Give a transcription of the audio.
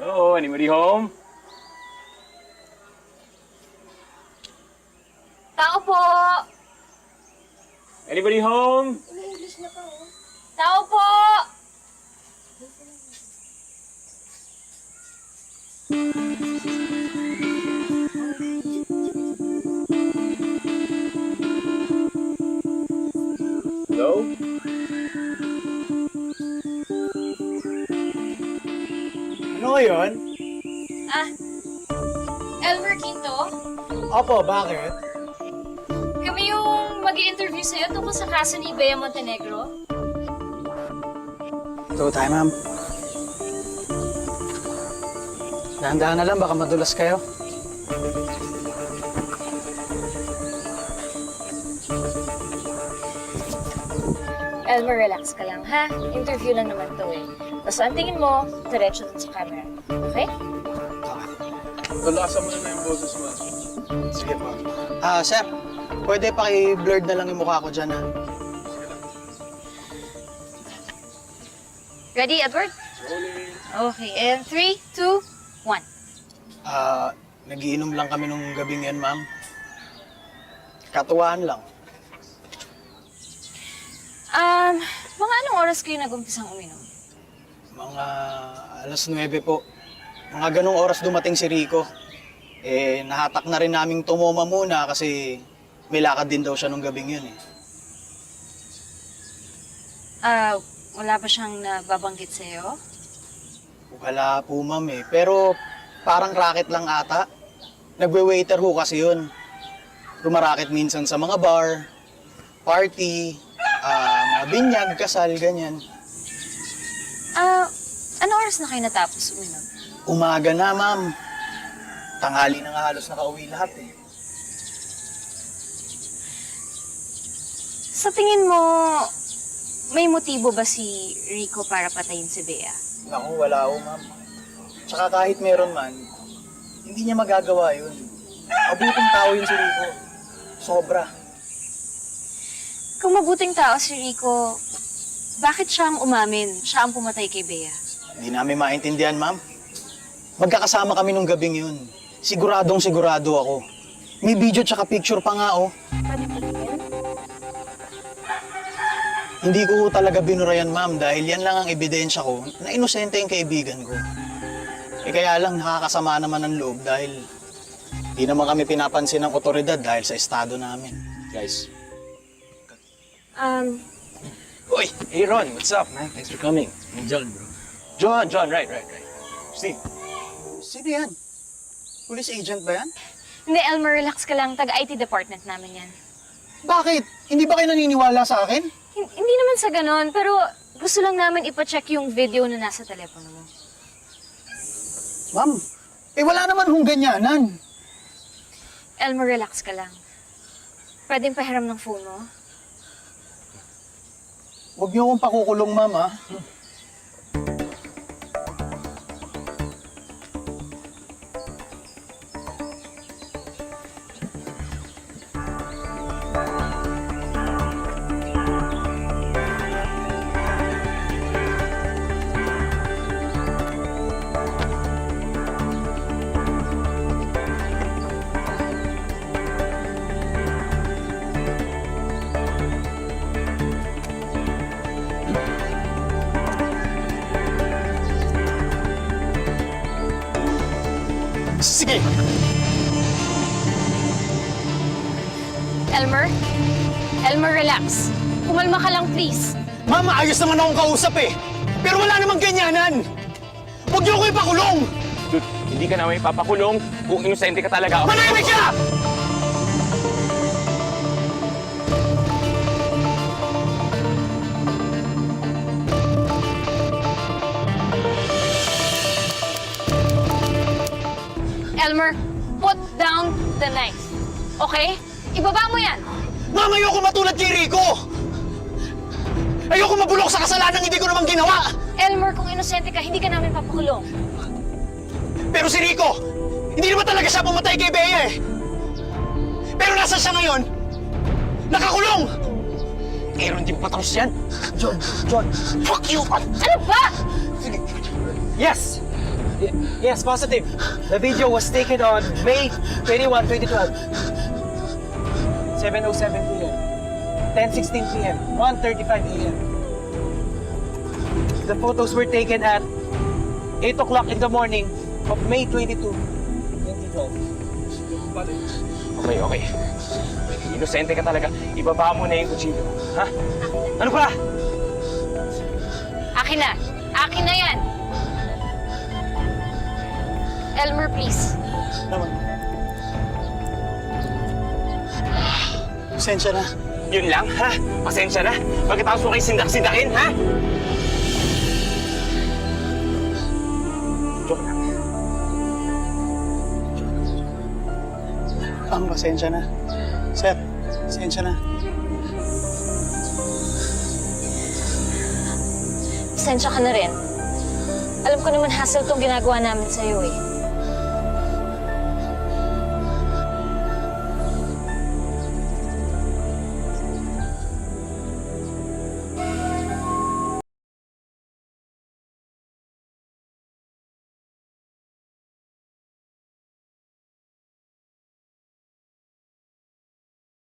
Hello, anybody home? Tao po! Anybody home? English na pa, oh. Tao po! Hello? Ano yun? Ah, Elmer Quinto? Opo, bakit? Kami yung mag-i-interview sa'yo tungkol sa kaso ni Bea Montenegro. Ito tayo, ma'am. Dahan-dahan na lang, baka madulas kayo. Elmer, relax ka lang, ha? Interview lang naman to eh. Basta ang tingin mo, diretso dun sa camera. Okay? Tulasan mo na yung boses mo. Sige po. Sir, pwede paki-blurred na lang yung mukha ko dyan, ha? Ready, Edward? Rolling. Okay, and 3, 2, 1. Nagiinom lang kami nung gabing yan, ma'am. Katuwaan lang. Mga anong oras kayo nag-umpisang uminom? Mga alas 9 po. Mga ganong oras dumating si Rico. Nahatak na rin naming tumoma muna kasi may lakad din daw siya nung gabing yun, eh. Wala ba siyang nababanggit sa'yo? Wala po, ma'am, eh. Pero parang racket lang ata. Nagwe-waiter ho kasi yun. Rumaraket minsan sa mga bar, party, mga binyag, kasal, ganyan. Ano oras na kayo natapos uminom? Umaga na, ma'am. Tanghali na nga halos nakauwi lahat, eh. Sa tingin mo, may motibo ba si Rico para patayin si Bea? Naku, wala ho, ma'am. Tsaka kahit meron man, hindi niya magagawa yun. Mabuting tao yun si Rico. Sobra. Kung mabuting tao si Rico, bakit siya ang umamin? Siya ang pumatay kay Bea? Hindi namin maintindihan, ma'am. Magkakasama kami nung gabing yun. Siguradong sigurado ako. May video tsaka picture pa nga, oh. Pwede tingin? Hindi ko talaga binurayan, ma'am, dahil yan lang ang ebidensya ko na inosente yung kaibigan ko. Kaya lang nakakasama naman ng loob dahil di naman kami pinapansin ng otoridad dahil sa estado namin. Guys. Uy! Hey Ron, what's up, man? Thanks for coming. I'm John, bro. John, right. Steve. Sino yan? Police agent ba yan? Hindi, Elmer, relax ka lang. Taga-IT department namin yan. Bakit? Hindi ba kayo naniniwala sa akin? Hindi naman sa ganon, pero gusto lang namin ipacheck yung video na nasa telepono mo. Ma'am, wala naman hong ganyanan. Elmer, relax ka lang. Pwedeng pahiram ng phone mo? Huwag niyo akong pakukulong, ma'am, ha? Sige! Elmer, relax. Kumalma ka lang, please. Ma'am, ayos naman akong kausap, eh. Pero wala namang ganyanan. Huwag niyo ako ipakulong! Dude, hindi ka namin ipapakulong kung inosente ka talaga. Manahimik ka! Elmer, put down the knife. Okay? Ibaba mo yan. Ma'am, ayoko matulad kay Rico! Ayoko mabulok sa kasalanan hindi ko naman ginawa! Elmer, kung inosente ka, hindi ka namin papakulong. Pero si Rico, hindi naman talaga siya pumatay kay Bea, eh. Pero nasa siya ngayon? Nakakulong! Meron din patros yan. John, fuck you! Ano ba? Yes! Yes, positive. The video was taken on May 21, 2012. 7:07 p.m. 10:16 p.m. 1:35 a.m. The photos were taken at 8 o'clock in the morning of May 22, 2012. Okay, okay. Inosente ka talaga. Ibaba mo na yung kutsilyo. Ha? Ano ba? Akin na! Akin na yan! Elmer, please. Naman. Pasensya na. Yun lang, ha? Pasensya na. Pagkatapos mo kayo sindak-sindakin, ha? Joke lang. Pasensya na. Sir, pasensya na. Pasensya ka na rin. Alam ko naman hassle tong ginagawa namin sa'yo eh.